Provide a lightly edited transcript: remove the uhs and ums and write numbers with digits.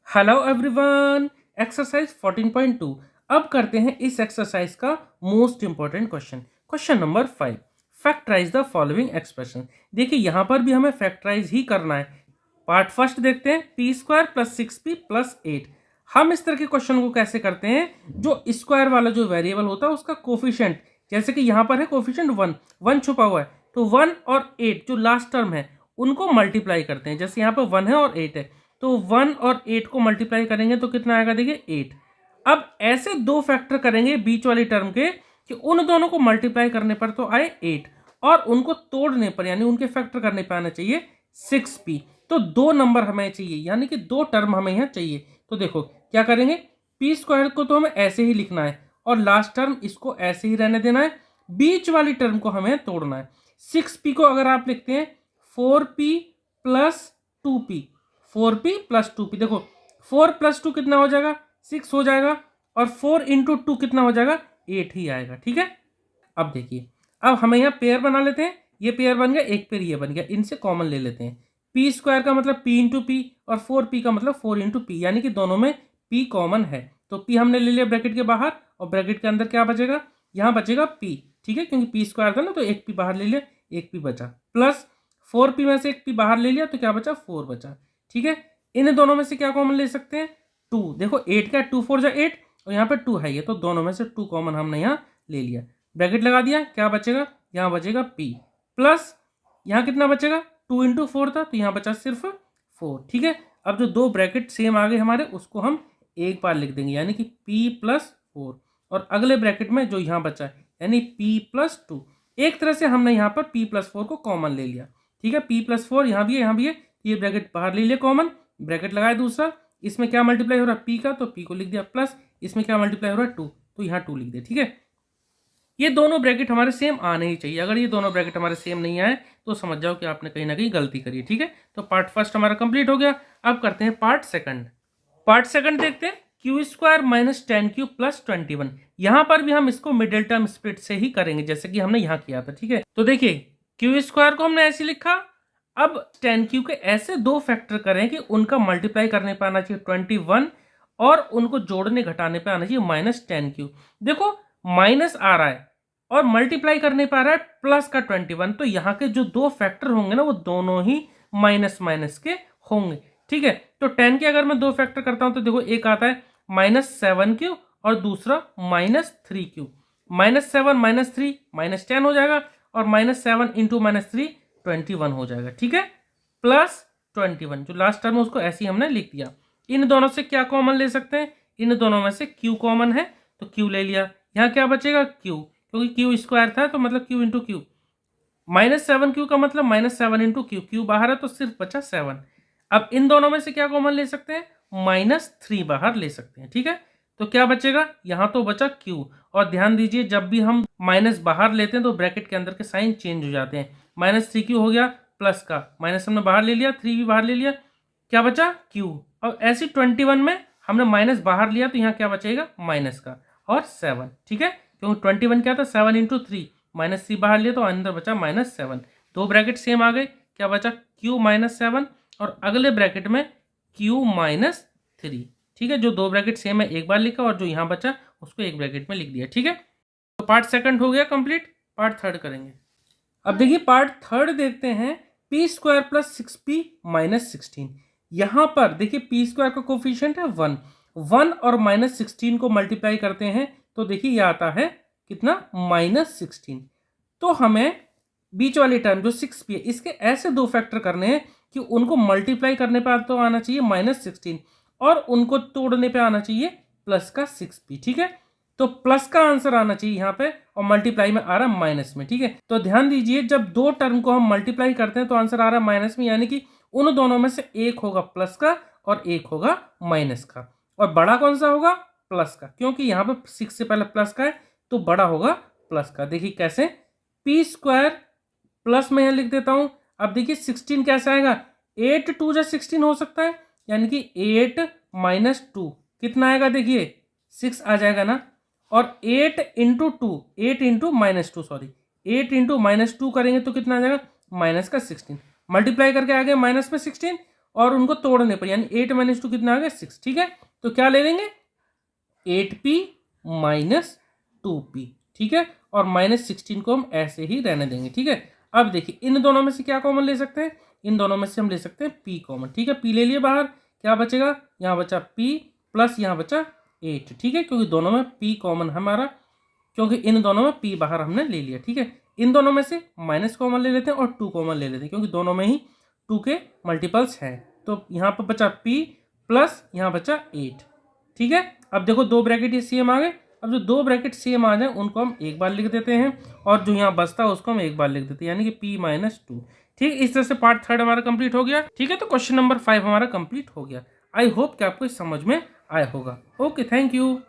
Hello everyone. Exercise 14.2। अब करते हैं इस एक्सरसाइज का most important question number 5। Factorise the following expression. देखिए यहाँ पर भी हमें फैक्टराइज ही करना है। पार्ट फर्स्ट देखते हैं, P square plus 6p plus 8। हम इस तरह के क्वेश्चन को कैसे करते हैं, जो स्क्वायर वाला जो वेरिएबल होता है उसका कोफिशिएंट, जैसे कि यहाँ पर है कोफिशिएंट 1 छुपा हुआ है, तो 1 और 8 जो लास्ट टर्म है उनको मल्टीप्लाई करते हैं। जैसे यहाँ पर 1 है और 8 है, तो 1 और 8 को मल्टीप्लाई करेंगे तो कितना आएगा, देखिए 8। अब ऐसे दो फैक्टर करेंगे बीच वाली टर्म के कि उन दोनों को मल्टीप्लाई करने पर तो आए 8, और उनको तोड़ने पर यानी उनके फैक्टर करने पर आना चाहिए 6p। तो दो नंबर हमें चाहिए, यानी कि दो टर्म हमें यहाँ चाहिए। तो देखो क्या करेंगे, पी स्क्वायर को तो हमें ऐसे ही लिखना है और लास्ट टर्म इसको ऐसे ही रहने देना है, बीच वाली टर्म को हमें तोड़ना है। 6p को अगर आप लिखते हैं 4p plus 2p, 4p plus 2p। देखो 4 प्लस 2 कितना हो जाएगा, 6 हो जाएगा, और 4 इंटू 2 कितना हो जाएगा, 8 ही आएगा। ठीक है, अब देखिए, अब हमें यहाँ पेयर बना लेते हैं। ये पेयर बन गया, एक पेयर ये बन गया, इनसे कॉमन ले लेते हैं। पी स्क्वायर का मतलब p इंटू पी और 4p का मतलब 4 इंटू पी, यानी कि दोनों में p कॉमन है। तो p हमने ले लिया ब्रैकेट के बाहर, और ब्रैकेट के अंदर क्या बचेगा, यहाँ बचेगा p। ठीक है, क्योंकि p स्क्वायर था ना, तो एक p बाहर ले लिया, एक p बचा, प्लस 4p में से एक p बाहर ले लिया तो क्या बचा, 4 बचा। ठीक है, इन दोनों में से क्या कॉमन ले सकते हैं, 2। देखो 8 का 2 4 जा 8, और यहाँ पे 2 है, ये तो दोनों में से 2 कॉमन हमने यहाँ ले लिया, ब्रैकेट लगा दिया, क्या बचेगा, यहाँ बचेगा p, प्लस यहाँ कितना बचेगा, 2 इंटू 4 था, तो यहाँ बचा सिर्फ 4। ठीक है, अब जो दो ब्रैकेट सेम आ गए हमारे, उसको हम एक बार लिख देंगे, यानी कि p प्लस 4, और अगले ब्रैकेट में जो यहाँ बचा है यानी p प्लस 2। एक तरह से हमने यहाँ पर p प्लस 4 को कॉमन ले लिया। ठीक है, p प्लस 4 यहाँ भी है, यहाँ भी है, ये ब्रैकेट बाहर ले लिया कॉमन, ब्रैकेट लगाया दूसरा, इसमें क्या मल्टीप्लाई हो रहा है p का, तो p को लिख दिया, प्लस इसमें क्या मल्टीप्लाई हो रहा है 2, तो यहाँ 2 लिख दिया। ठीक है, ये दोनों ब्रैकेट हमारे सेम आने ही चाहिए। अगर ये दोनों ब्रैकेट हमारे सेम नहीं आए तो समझ जाओ कि आपने कहीं ना कहीं गलती करी है। ठीक है, तो पार्ट फर्स्ट हमारा कंप्लीट हो गया। अब करते हैं पार्ट सेकंड। पार्ट सेकंड देखते हैं, Q square minus 10q plus 21। यहां पर भी हम इसको मिडिल टर्म स्प्लिट से ही करेंगे, जैसे कि हमने यहाँ किया था। ठीक है, तो देखिए क्यू स्क्वायर को हमने ऐसे लिखा, अब 10q के ऐसे दो फैक्टर करें कि उनका मल्टीप्लाई करने पर आना चाहिए 21, और उनको जोड़ने घटाने पर आना चाहिए माइनस 10q। देखो माइनस आ रहा है और मल्टीप्लाई करने पर आ रहा है प्लस का 21, तो यहाँ के जो दो फैक्टर होंगे ना, वो दोनों ही माइनस माइनस के होंगे। ठीक है, तो 10 के अगर मैं दो फैक्टर करता हूं तो देखो एक आता है -7q और दूसरा -3q। -7 -3 -10 हो जाएगा, और -7 इंटू -3 21 हो जाएगा। ठीक है, प्लस 21 जो लास्ट टर्म है उसको ऐसे ही हमने लिख दिया। इन दोनों से क्या कॉमन ले सकते हैं, इन दोनों में से q कॉमन है, तो q ले लिया। यहाँ क्या बचेगा, q, क्योंकि क्यू स्क्वायर था तो मतलब क्यू इंटू क्यू, -7q का मतलब -7 इंटू क्यू, क्यू बाहर है तो सिर्फ बचा 7। अब इन दोनों में से क्या कॉमन ले सकते हैं, -3 बाहर ले सकते हैं। ठीक है, तो क्या बचेगा, यहाँ तो बचा q, और ध्यान दीजिए जब भी हम माइनस बाहर लेते हैं तो ब्रैकेट के अंदर के साइन चेंज हो जाते हैं। -3q हो गया, प्लस का माइनस हमने बाहर ले लिया, 3 भी बाहर ले लिया, क्या बचा q। और ऐसी 21 में हमने माइनस बाहर लिया तो यहाँ क्या बचेगा, माइनस का और 7। ठीक है, क्योंकि 21 क्या था, 7 इंटू 3, -3 बाहर लिया तो अंदर बचा -7। दो ब्रैकेट सेम आ गए, क्या बचा q -7, और अगले ब्रैकेट में q -3। ठीक है, जो दो ब्रैकेट सेम है एक बार लिखा, और जो यहाँ बचा उसको एक ब्रैकेट में लिख दिया। ठीक है, तो पार्ट सेकंड हो गया कंप्लीट। पार्ट थर्ड करेंगे। अब देखिए पार्ट थर्ड देखते हैं, P square plus 6p minus 16। यहाँ पर देखिए पी स्क्वायर का कोफिशिएंट है 1 और -16 को मल्टीप्लाई करते हैं तो देखिए ये आता है कितना, -16। तो हमें बीच वाली टर्म जो 6p है, इसके ऐसे दो फैक्टर करने हैं कि उनको मल्टीप्लाई करने पर तो आना चाहिए -16, और उनको तोड़ने पे आना चाहिए प्लस का 6p। ठीक है, तो प्लस का आंसर आना चाहिए यहाँ पे, और मल्टीप्लाई में आ रहा है माइनस में। ठीक है, तो ध्यान दीजिए जब दो टर्म को हम मल्टीप्लाई करते हैं तो आंसर आ रहा है माइनस में, यानी कि उन दोनों में से एक होगा प्लस का और एक होगा माइनस का। और बड़ा कौन सा होगा, प्लस का, क्योंकि यहाँ पे 6 से पहले प्लस का है तो बड़ा होगा प्लस का। देखिए कैसे, पी स्क्वायर प्लस में यहाँ लिख देता हूं। अब देखिए 16 कैसे आएगा, 8 2 जा 16 हो सकता है, यानी कि 8 -2 कितना आएगा, देखिए 6 आ जाएगा ना। और 8 इंटू 2, 8 इंटू -2 सॉरी 8 इंटू -2 करेंगे तो कितना आ जाएगा, माइनस का 16। मल्टीप्लाई करके आ गया माइनस में 16, और उनको तोड़ने पर, यानी 8 - 2 कितना आ गया 6। ठीक है, तो क्या ले लेंगे 8p माइनस 2p। ठीक है, और -16 को हम ऐसे ही रहने देंगे। ठीक है, अब देखिए इन दोनों में से क्या कॉमन ले सकते हैं, इन दोनों में से हम ले सकते हैं p कॉमन। ठीक है, p ले लिए बाहर, क्या बचेगा, यहाँ बचा p प्लस यहाँ बचा 8। ठीक है, क्योंकि दोनों में p कॉमन हमारा, क्योंकि इन दोनों में p बाहर हमने ले लिया। ठीक है, इन दोनों में से माइनस कॉमन ले लेते हैं और 2 कॉमन ले लेते हैं, क्योंकि दोनों में ही 2 के मल्टीपल्स हैं। तो यहाँ पर बचा p प्लस यहाँ बचा 8। ठीक है, अब देखो दो ब्रैकेट ये सेम आ गए। अब जो दो ब्रैकेट सेम आ जाए उनको हम एक बार लिख देते हैं, और जो यहाँ बचता है उसको हम एक बार लिख देते हैं, यानी कि p - 2। ठीक, इस तरह से पार्ट 3 हमारा कंप्लीट हो गया। ठीक है, तो क्वेश्चन नंबर 5 हमारा कंप्लीट हो गया। आई होप कि आपको समझ में आया होगा। Okay, thank you.